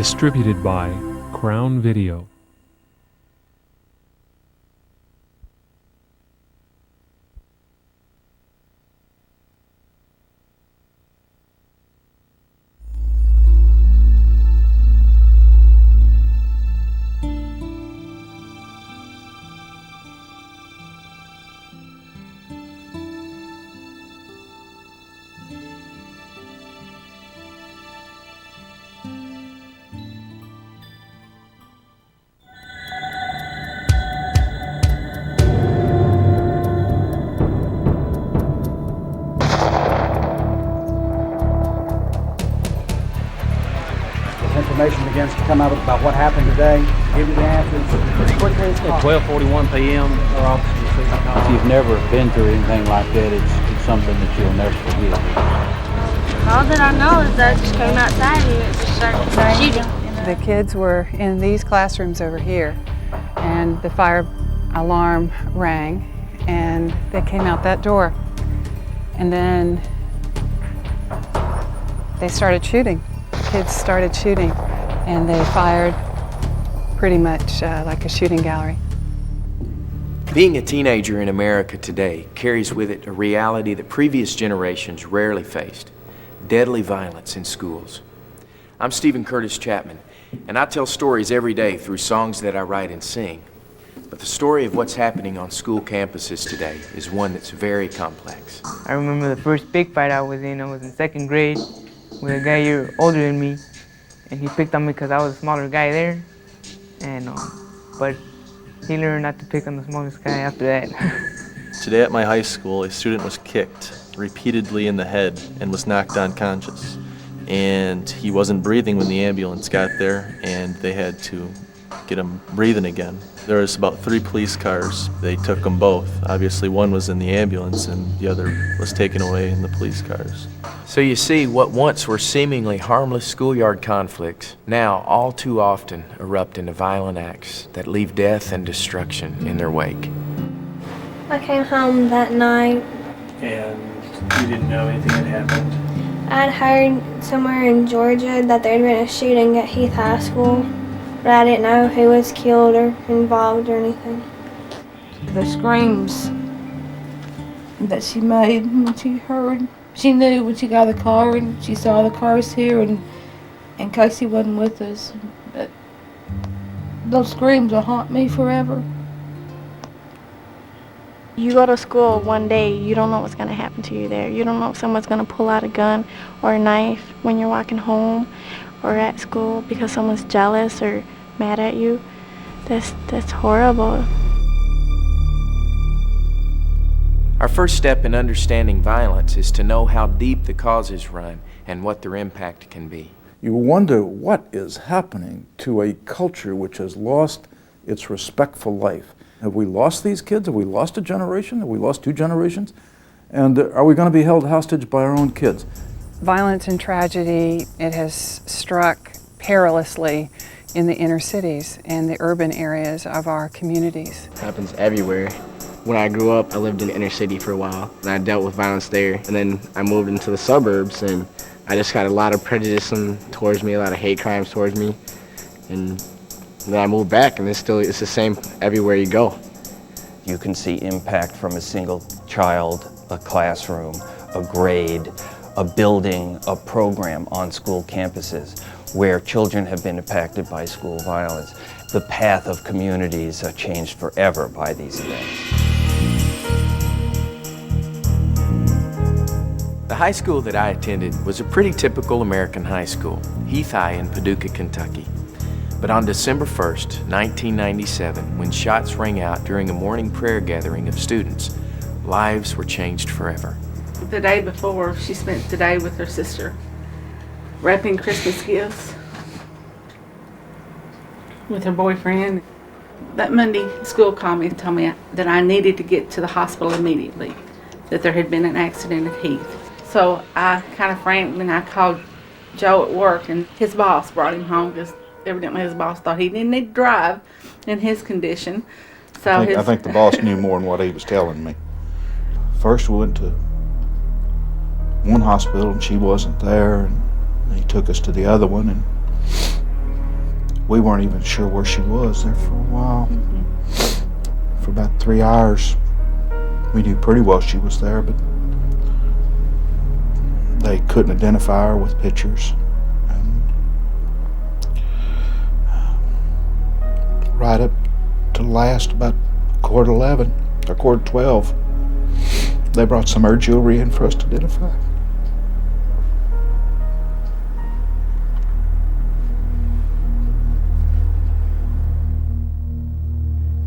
Distributed by Crown Video. Information begins to come out about what happened today. Give you the answers as quickly as possible. At 12:41 p.m., our officer received a call. If you've never been through anything like that, it's something that you'll never forget. All that I know is that I just came outside and it just started shooting. The kids were in these classrooms over here, and the fire alarm rang, and they came out that door. And then they started shooting. Kids started shooting, and they fired pretty much like a shooting gallery. Being a teenager in America today carries with it a reality that previous generations rarely faced: deadly violence in schools. I'm Steven Curtis Chapman, and I tell stories every day through songs that I write and sing. But the story of what's happening on school campuses today is one that's very complex. I remember the first big fight I was in second grade, with a guy a year older than me, and he picked on me because I was a smaller guy there, and but he learned not to pick on the smallest guy after that. Today at my high school, a student was kicked repeatedly in the head and was knocked unconscious, and he wasn't breathing when the ambulance got there, and they had to get him breathing again. There was about 3 police cars. They took them both. Obviously one was in the ambulance and the other was taken away in the police cars. So you see, what once were seemingly harmless schoolyard conflicts now all too often erupt into violent acts that leave death and destruction in their wake. I came home that night. And you didn't know anything had happened? I'd heard somewhere in Georgia that there'd been a shooting at Heath High School, but I didn't know who was killed or involved or anything. The screams that she made when she heard, she knew when she got the car and she saw the cars here, and Casey wasn't with us. But those screams will haunt me forever. You go to school one day, you don't know what's going to happen to you there. You don't know if someone's going to pull out a gun or a knife when you're walking home or at school because someone's jealous or mad at you. That's horrible. Our first step in understanding violence is to know how deep the causes run and what their impact can be. You wonder what is happening to a culture which has lost its respectful life. Have we lost these kids? Have we lost a generation? Have we lost 2 generations? And are we going to be held hostage by our own kids? Violence and tragedy, it has struck perilously in the inner cities and the urban areas of our communities. It happens everywhere. When I grew up, I lived in the inner city for a while, and I dealt with violence there. And then I moved into the suburbs, and I just got a lot of prejudice towards me, a lot of hate crimes towards me. And then I moved back, and it's the same everywhere you go. You can see impact from a single child, a classroom, a grade, a building, a program on school campuses where children have been impacted by school violence. The path of communities are changed forever by these events. The high school that I attended was a pretty typical American high school, Heath High in Paducah, Kentucky. But on December 1st, 1997, when shots rang out during a morning prayer gathering of students, lives were changed forever. The day before, she spent the day with her sister, wrapping Christmas gifts with her boyfriend. That Monday, school called me and told me that I needed to get to the hospital immediately, that there had been an accident at Heath. So I kind of frantically, I called Joe at work, and his boss brought him home because evidently his boss thought he didn't need to drive in his condition. So I think the boss knew more than what he was telling me. First we went to one hospital and she wasn't there, and he took us to the other one, and We weren't even sure where she was there for a while. For about 3 hours. We knew pretty well she was there, but they couldn't identify her with pictures. And right up to last about 11:15 or 12:15, they brought some of her jewelry in for us to identify.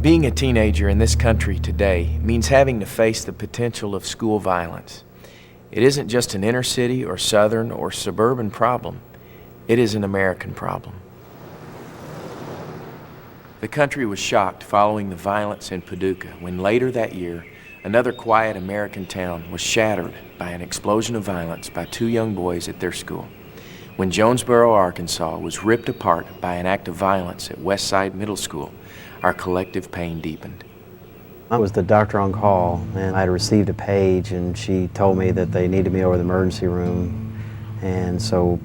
Being a teenager in this country today means having to face the potential of school violence. It isn't just an inner city or southern or suburban problem. It is an American problem. The country was shocked following the violence in Paducah when later that year, another quiet American town was shattered by an explosion of violence by 2 young boys at their school. When Jonesboro, Arkansas was ripped apart by an act of violence at Westside Middle School, our collective pain deepened. I was the doctor on call, and I had received a page, and she told me that they needed me over the emergency room. And so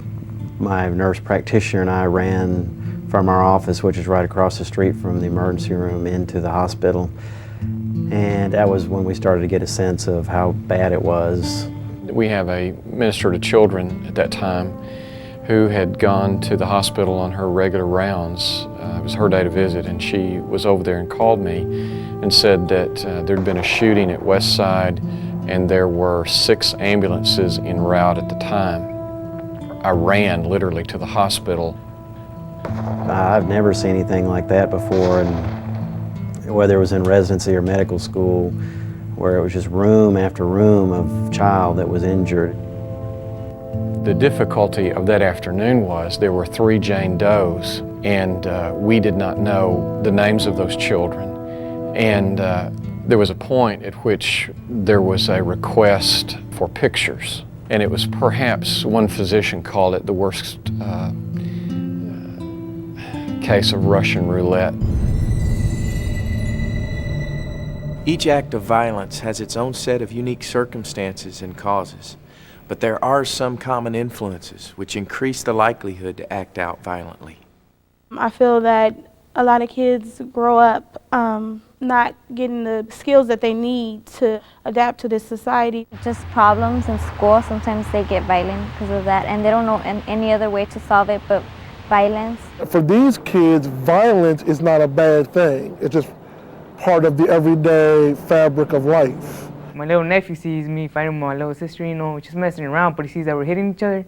my nurse practitioner and I ran from our office, which is right across the street from the emergency room, into the hospital. And that was when we started to get a sense of how bad it was. We have a minister to children at that time who had gone to the hospital on her regular rounds. It was her day to visit, and she was over there and called me and said that there'd been a shooting at Westside and there were 6 ambulances en route at the time. I ran literally to the hospital. I've never seen anything like that before, and whether it was in residency or medical school, where it was just room after room of child that was injured. The difficulty of that afternoon was there were 3 Jane Does, and we did not know the names of those children. And there was a point at which there was a request for pictures, and it was perhaps, one physician called it the worst case of Russian roulette. Each act of violence has its own set of unique circumstances and causes, but there are some common influences which increase the likelihood to act out violently. I feel that a lot of kids grow up not getting the skills that they need to adapt to this society. Just problems in school, sometimes they get violent because of that, and they don't know any other way to solve it but violence. For these kids, violence is not a bad thing. It's just part of the everyday fabric of life. My little nephew sees me fighting with my little sister, you know, just messing around, but he sees that we're hitting each other,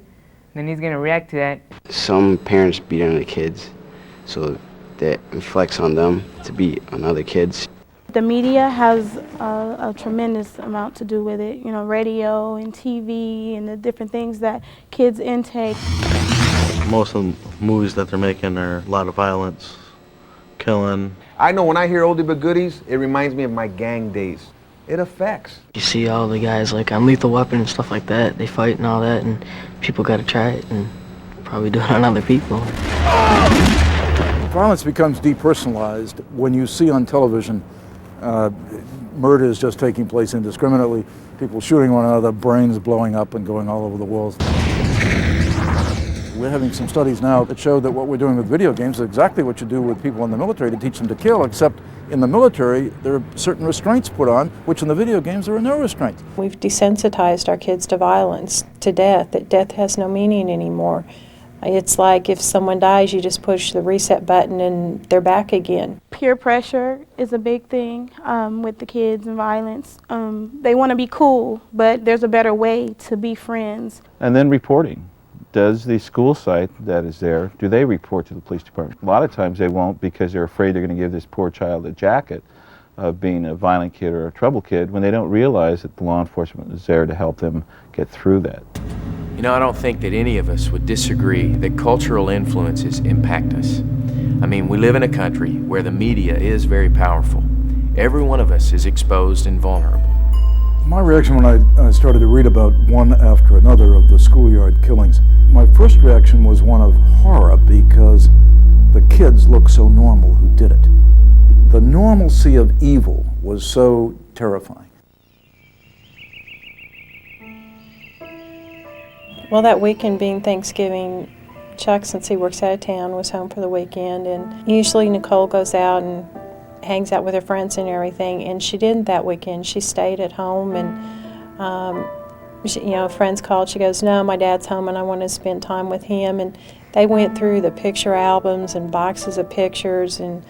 then he's gonna react to that. Some parents beat on their kids, so that reflects on them to beat on other kids. The media has a tremendous amount to do with it, you know, radio and TV and the different things that kids intake. Most of the movies that they're making are a lot of violence, killing. I know when I hear oldie but goodies, it reminds me of my gang days. It affects. You see all the guys like on Lethal Weapon and stuff like that, they fight and all that, and people gotta try it and probably do it on other people. Violence becomes depersonalized when you see on television murder is just taking place indiscriminately, people shooting one another, brains blowing up and going all over the walls. We're having some studies now that show that what we're doing with video games is exactly what you do with people in the military to teach them to kill, except in the military there are certain restraints put on, which in the video games there are no restraints. We've desensitized our kids to violence, to death, that death has no meaning anymore. It's like if someone dies, you just push the reset button and they're back again. Peer pressure is a big thing with the kids and violence. They want to be cool, but there's a better way to be friends. And then reporting. Does the school site that is there, do they report to the police department? A lot of times they won't because they're afraid they're going to give this poor child a jacket of being a violent kid or a trouble kid when they don't realize that the law enforcement is there to help them get through that. You know, I don't think that any of us would disagree that cultural influences impact us. I mean, we live in a country where the media is very powerful. Every one of us is exposed and vulnerable. My reaction when I started to read about one after another of the schoolyard killings, my first reaction was one of horror because the kids looked so normal who did it. The normalcy of evil was so terrifying. Well, that weekend being Thanksgiving, Chuck, since he works out of town, was home for the weekend, and usually Nicole goes out and hangs out with her friends and everything, and she didn't that weekend. She stayed at home, and friends called. She goes, "No, my dad's home and I want to spend time with him." And they went through the picture albums and boxes of pictures, and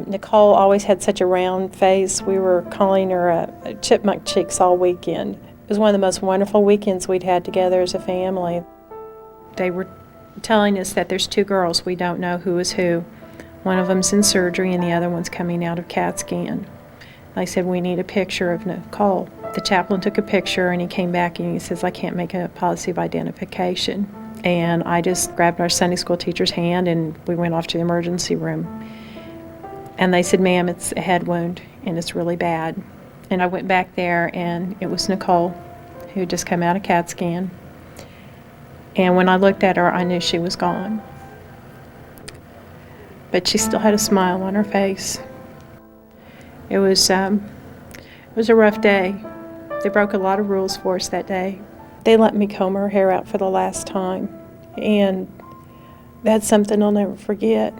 Nicole always had such a round face. We were calling her a chipmunk cheeks all weekend. It was one of the most wonderful weekends we'd had together as a family. They were telling us that there's 2 girls. We don't know who is who. One of them's in surgery and the other one's coming out of CAT scan. They said, "We need a picture of Nicole." The chaplain took a picture and he came back and he says, "I can't make a positive identification." And I just grabbed our Sunday school teacher's hand and we went off to the emergency room. And they said, "Ma'am, it's a head wound and it's really bad." And I went back there and it was Nicole, who had just come out of CAT scan. And when I looked at her, I knew she was gone. But she still had a smile on her face. It was a rough day. They broke a lot of rules for us that day. They let me comb her hair out for the last time, and that's something I'll never forget.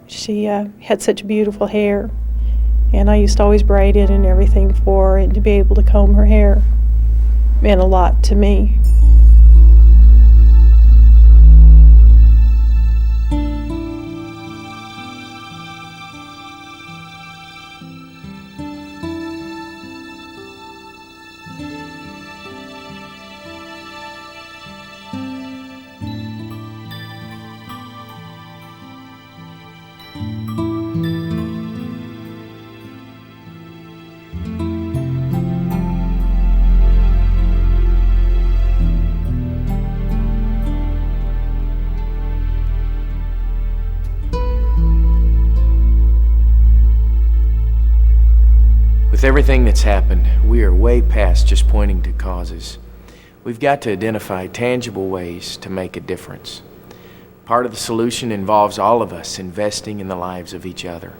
She had such beautiful hair, and I used to always braid it and everything for her, and to be able to comb her hair meant a lot to me. With everything that's happened, we are way past just pointing to causes. We've got to identify tangible ways to make a difference. Part of the solution involves all of us investing in the lives of each other.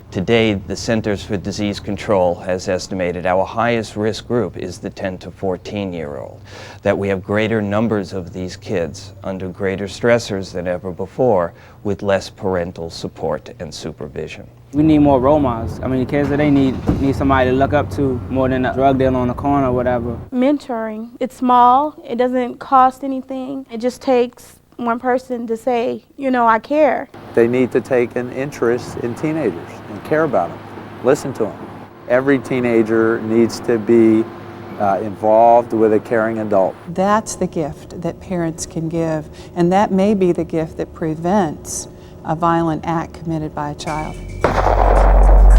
Today, the Centers for Disease Control has estimated our highest risk group is the 10 to 14-year-old, that we have greater numbers of these kids under greater stressors than ever before with less parental support and supervision. We need more role models. I mean, the kids, they need somebody to look up to more than a drug dealer on the corner or whatever. Mentoring, it's small, it doesn't cost anything. It just takes one person to say, I care. They need to take an interest in teenagers and care about them, listen to them. Every teenager needs to be involved with a caring adult. That's the gift that parents can give, and that may be the gift that prevents a violent act committed by a child.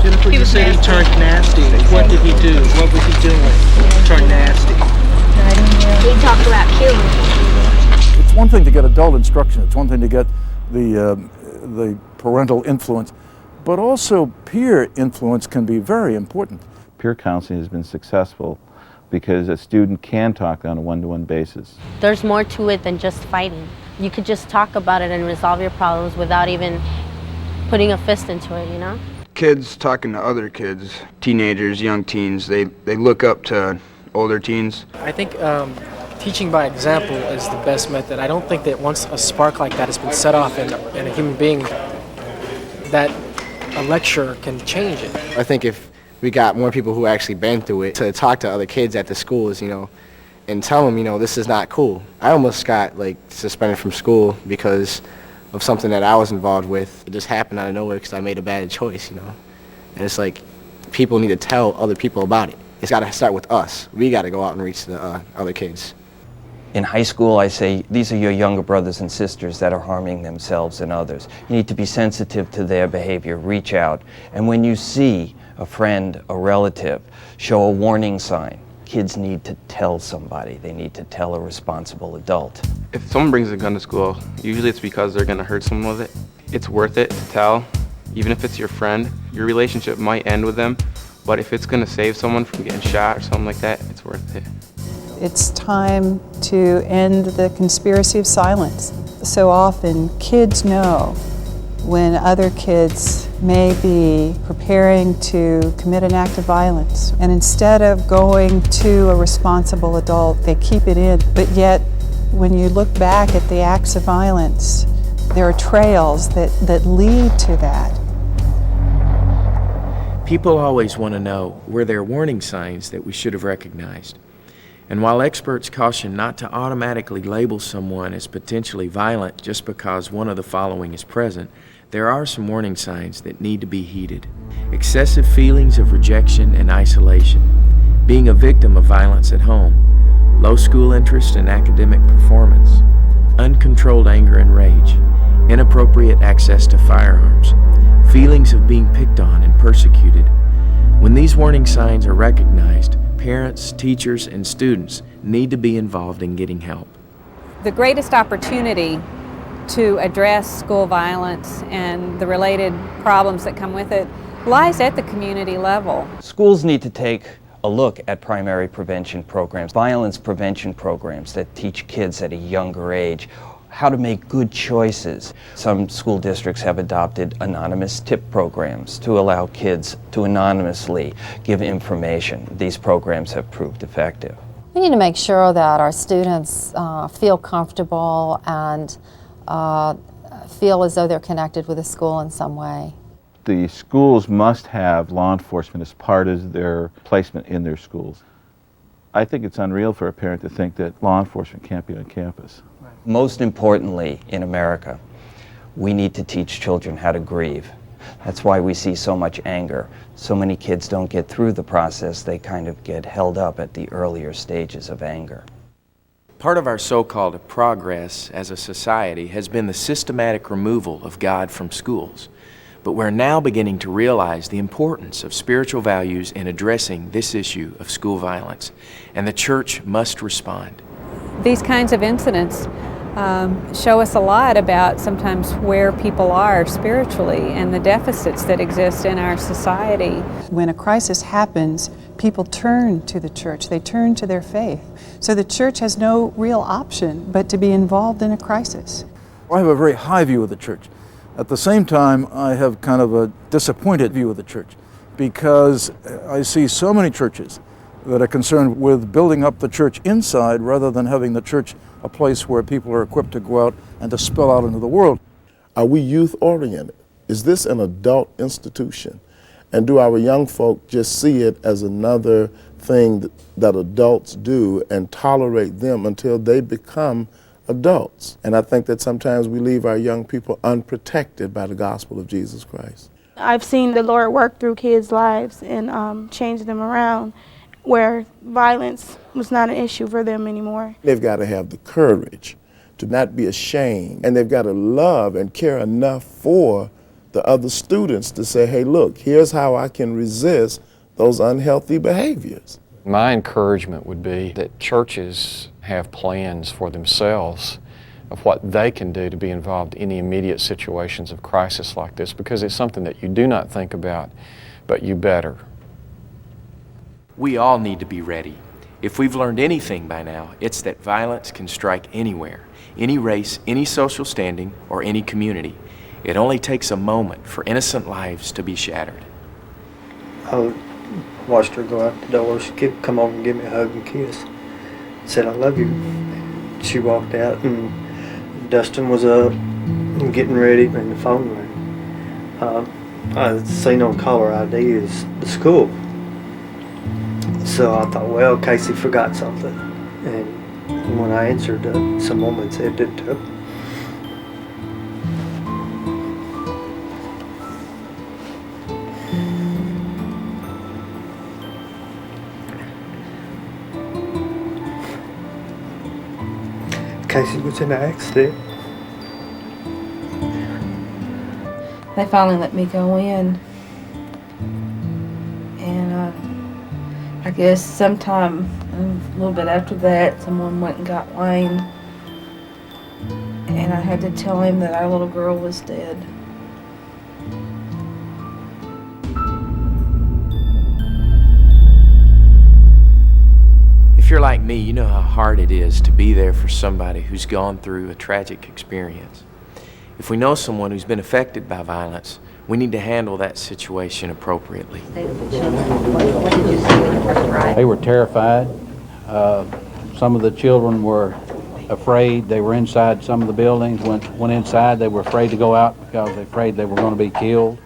Jennifer, you said he turned nasty. What did he do? What was he doing? Turned nasty. He talked about killing. It's one thing to get adult instruction. It's one thing to get the parental influence, but also peer influence can be very important. Peer counseling has been successful because a student can talk on a one-to-one basis. There's more to it than just fighting. You could just talk about it and resolve your problems without even putting a fist into it, Kids talking to other kids, teenagers, young teens, they look up to older teens. I think teaching by example is the best method. I don't think that once a spark like that has been set off in a human being, that a lecture can change it. I think if we got more people who actually been through it to talk to other kids at the schools, and tell them, this is not cool. I almost got suspended from school because of something that I was involved with. It just happened out of nowhere because I made a bad choice, And it's people need to tell other people about it. It's got to start with us. We got to go out and reach the other kids. In high school, I say, these are your younger brothers and sisters that are harming themselves and others. You need to be sensitive to their behavior, reach out. And when you see a friend, a relative, show a warning sign, kids need to tell somebody. They need to tell a responsible adult. If someone brings a gun to school, usually it's because they're gonna hurt someone with it. It's worth it to tell, even if it's your friend. Your relationship might end with them, but if it's gonna save someone from getting shot or something like that, it's worth it. It's time to end the conspiracy of silence. So often, kids know when other kids may be preparing to commit an act of violence. And instead of going to a responsible adult, they keep it in. But yet, When you look back at the acts of violence, there are trails that lead to that. People always want to know, were there warning signs that we should have recognized? And while experts caution not to automatically label someone as potentially violent just because one of the following is present, there are some warning signs that need to be heeded. Excessive feelings of rejection and isolation, being a victim of violence at home, low school interest in academic performance, uncontrolled anger and rage, inappropriate access to firearms, feelings of being picked on and persecuted. When these warning signs are recognized, parents, teachers, and students need to be involved in getting help. The greatest opportunity to address school violence and the related problems that come with it lies at the community level. Schools need to take a look at primary prevention programs, violence prevention programs that teach kids at a younger age how to make good choices. Some school districts have adopted anonymous tip programs to allow kids to anonymously give information. These programs have proved effective. We need to make sure that our students feel comfortable and feel as though they're connected with the school in some way. The schools must have law enforcement as part of their placement in their schools. I think it's unreal for a parent to think that law enforcement can't be on campus. Most importantly, in America, we need to teach children how to grieve. That's why we see so much anger. So many kids don't get through the process. They kind of get held up at the earlier stages of anger. Part of our so-called progress as a society has been the systematic removal of God from schools. But we're now beginning to realize the importance of spiritual values in addressing this issue of school violence, and the church must respond. These kinds of incidents show us a lot about sometimes where people are spiritually and the deficits that exist in our society. When a crisis happens, people turn to the church, they turn to their faith. So the church has no real option but to be involved in a crisis. I have a very high view of the church. At the same time, I have kind of a disappointed view of the church because I see so many churches that are concerned with building up the church inside rather than having the church a place where people are equipped to go out and to spill out into the world. Are we youth-oriented? Is this an adult institution? And do our young folk just see it as another thing that adults do and tolerate them until they become adults? And I think that sometimes we leave our young people unprotected by the gospel of Jesus Christ. I've seen the Lord work through kids' lives and change them around where violence was not an issue for them anymore. They've got to have the courage to not be ashamed, and they've got to love and care enough for the other students to say, hey, look, here's how I can resist those unhealthy behaviors. My encouragement would be that churches have plans for themselves of what they can do to be involved in the immediate situations of crisis like this, because it's something that you do not think about, but you better. We all need to be ready. If we've learned anything by now, it's that violence can strike anywhere, any race, any social standing, or any community. It only takes a moment for innocent lives to be shattered. I watched her go out the door. She come over and give me a hug and kiss. Said, I love you. She walked out and Dustin was up and getting ready and the phone rang. I seen on caller ID is the school. So I thought, well, Casey forgot something. And when I answered, some woman said that Casey was in an accident. They finally let me go in. And I guess sometime a little bit after that, someone went and got Wayne. And I had to tell him that our little girl was dead. If you're like me, you know how hard it is to be there for somebody who's gone through a tragic experience. If we know someone who's been affected by violence, we need to handle that situation appropriately. They were terrified. Some of the children were afraid. They were inside some of the buildings. Went inside, they were afraid to go out because they were afraid they were going to be killed.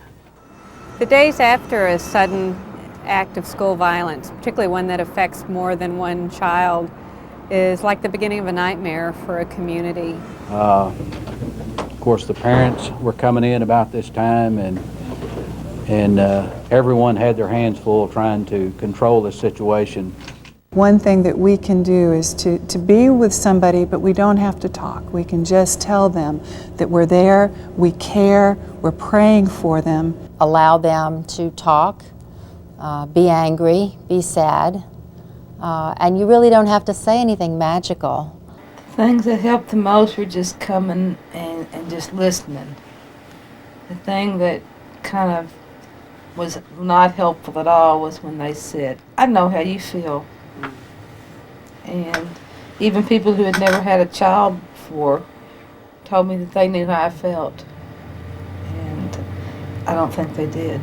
The days after a sudden act of school violence, particularly one that affects more than one child, is like the beginning of a nightmare for a community. Of course, the parents were coming in about this time, and everyone had their hands full trying to control the situation. One thing that we can do is to be with somebody, but we don't have to talk. We can just tell them that we're there, we care, we're praying for them. Allow them to talk, be angry, be sad, and you really don't have to say anything magical. Things that helped the most were just coming and just listening. The thing that kind of was not helpful at all was when they said, "I know how you feel." And even people who had never had a child before told me that they knew how I felt. And I don't think they did.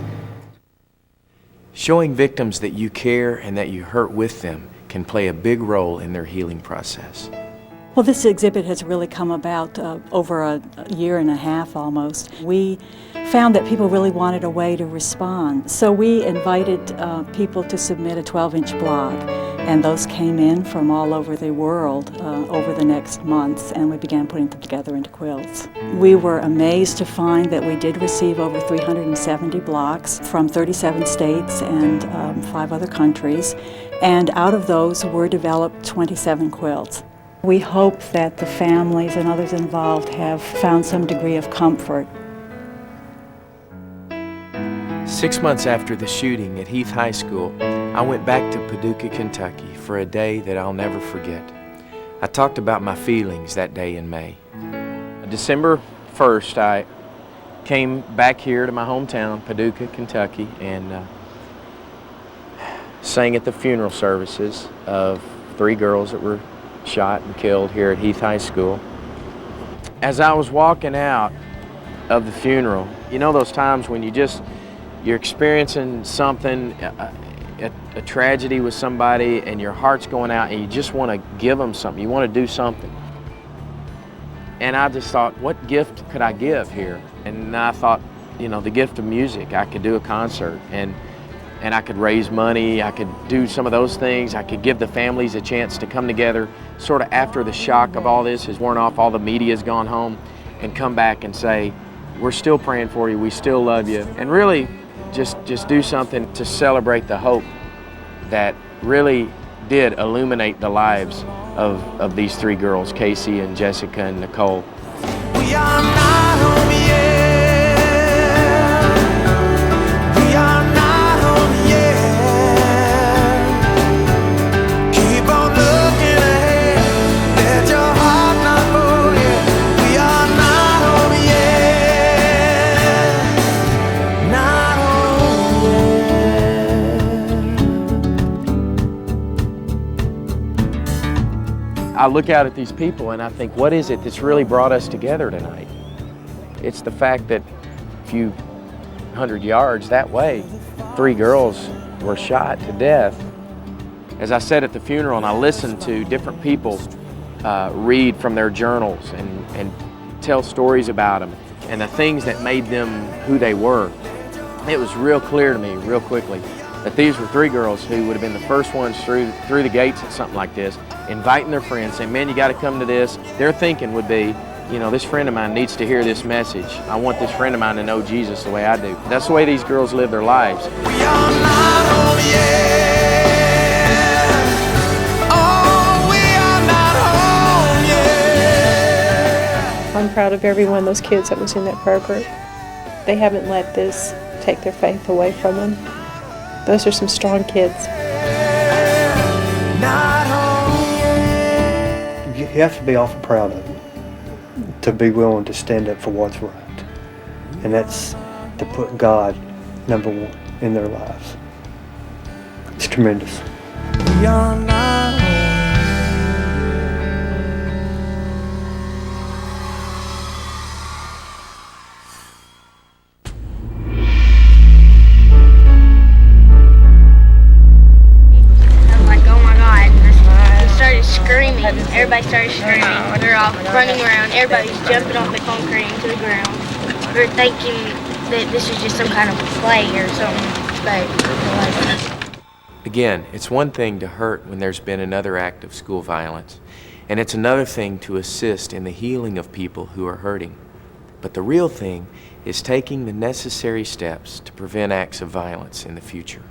Showing victims that you care and that you hurt with them can play a big role in their healing process. Well, this exhibit has really come about over a year and a half almost. We found that people really wanted a way to respond. So we invited people to submit a 12-inch blog, and those came in from all over the world over the next months, and we began putting them together into quilts. We were amazed to find that we did receive over 370 blocks from 37 states and 5 other countries, and out of those were developed 27 quilts. We hope that the families and others involved have found some degree of comfort. 6 months after the shooting at Heath High School, I went back to Paducah, Kentucky for a day that I'll never forget. I talked about my feelings that day in May. December 1st, I came back here to my hometown, Paducah, Kentucky, and sang at the funeral services of 3 girls that were shot and killed here at Heath High School. As I was walking out of the funeral, you know those times when you're experiencing something, a tragedy with somebody, and your heart's going out and you just want to give them something, you want to do something. And I just thought, what gift could I give here? And I thought, you know, the gift of music. I could do a concert, and I could raise money, I could do some of those things, I could give the families a chance to come together sort of after the shock of all this has worn off, all the media's gone home, and come back and say, we're still praying for you, we still love you, and really just do something to celebrate the hope that really did illuminate the lives of these 3 girls, Casey and Jessica and Nicole. We are not home yet. We are not home yet. Keep on looking ahead. Let your heart not forget. We are not home yet. Not home yet. I look out at these people and I think, what is it that's really brought us together tonight? It's the fact that a few hundred yards that way, 3 girls were shot to death. As I said at the funeral, and I listened to different people read from their journals and tell stories about them and the things that made them who they were, it was real clear to me real quickly that these were 3 girls who would have been the first ones through the gates at something like this, inviting their friends, saying, man, you got to come to this. Their thinking would be, you know, this friend of mine needs to hear this message. I want this friend of mine to know Jesus the way I do. That's the way these girls live their lives. We are not home yet. Oh, we are not home yet. I'm proud of every one of those kids that was in that prayer group. They haven't let this take their faith away from them. Those are some strong kids. Not home yet. You have to be awful proud of them, to be willing to stand up for what's right. And that's to put God number 1 in their lives. It's tremendous. We are not home. I was like, oh my God. And I started screaming. sudden, everybody started screaming. They're all running around. Everybody's jumping off the concrete into the ground. We're thinking that this is just some kind of play or something, but it wasn't. Again, it's one thing to hurt when there's been another act of school violence, and it's another thing to assist in the healing of people who are hurting. But the real thing is taking the necessary steps to prevent acts of violence in the future.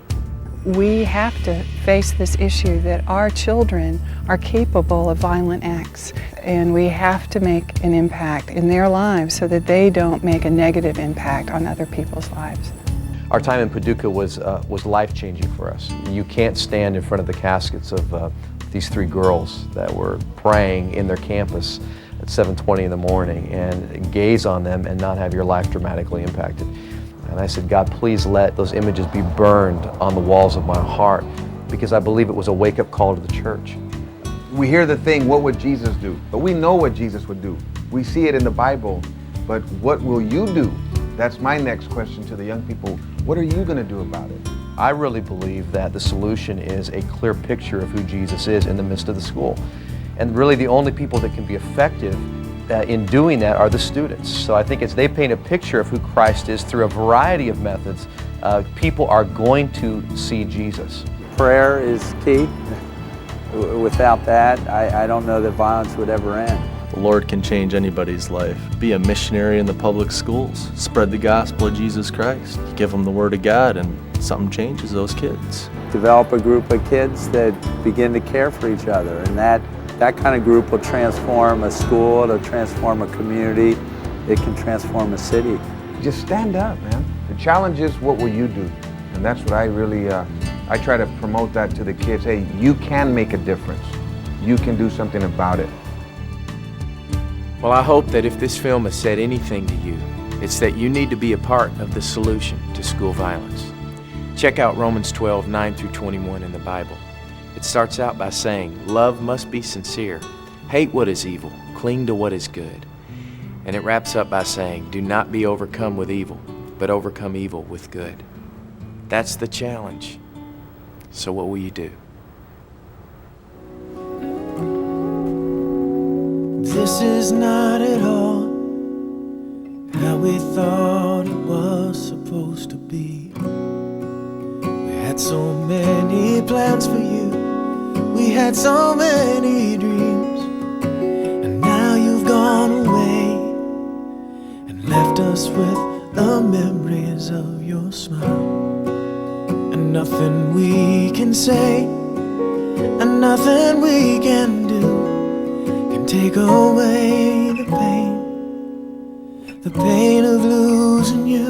We have to face this issue that our children are capable of violent acts, and we have to make an impact in their lives so that they don't make a negative impact on other people's lives. Our time in Paducah was life-changing for us. You can't stand in front of the caskets of these 3 girls that were praying in their campus at 7:20 in the morning and gaze on them and not have your life dramatically impacted. And I said, God, please let those images be burned on the walls of my heart, because I believe it was a wake-up call to the church. We hear the thing, what would Jesus do? But we know what Jesus would do. We see it in the Bible, but what will you do? That's my next question to the young people. What are you going to do about it? I really believe that the solution is a clear picture of who Jesus is in the midst of the school. And really the only people that can be effective in doing that are the students. So I think as they paint a picture of who Christ is through a variety of methods, people are going to see Jesus. Prayer is key. Without that, I don't know that violence would ever end. The Lord can change anybody's life. Be a missionary in the public schools. Spread the gospel of Jesus Christ. Give them the Word of God, and something changes those kids. Develop a group of kids that begin to care for each other, and that kind of group will transform a school, it'll transform a community, it can transform a city. Just stand up, man. The challenge is, what will you do? And that's what I really, I try to promote that to the kids. Hey, you can make a difference. You can do something about it. Well, I hope that if this film has said anything to you, it's that you need to be a part of the solution to school violence. Check out Romans 12, 9 through 21 in the Bible. It starts out by saying, love must be sincere. Hate what is evil. Cling to what is good. And it wraps up by saying, do not be overcome with evil, but overcome evil with good. That's the challenge. So what will you do? This is not at all how we thought it was supposed to be. We had so many plans for you. We had so many dreams. And now you've gone away and left us with the memories of your smile. And nothing we can say and nothing we can do take away the pain of losing you.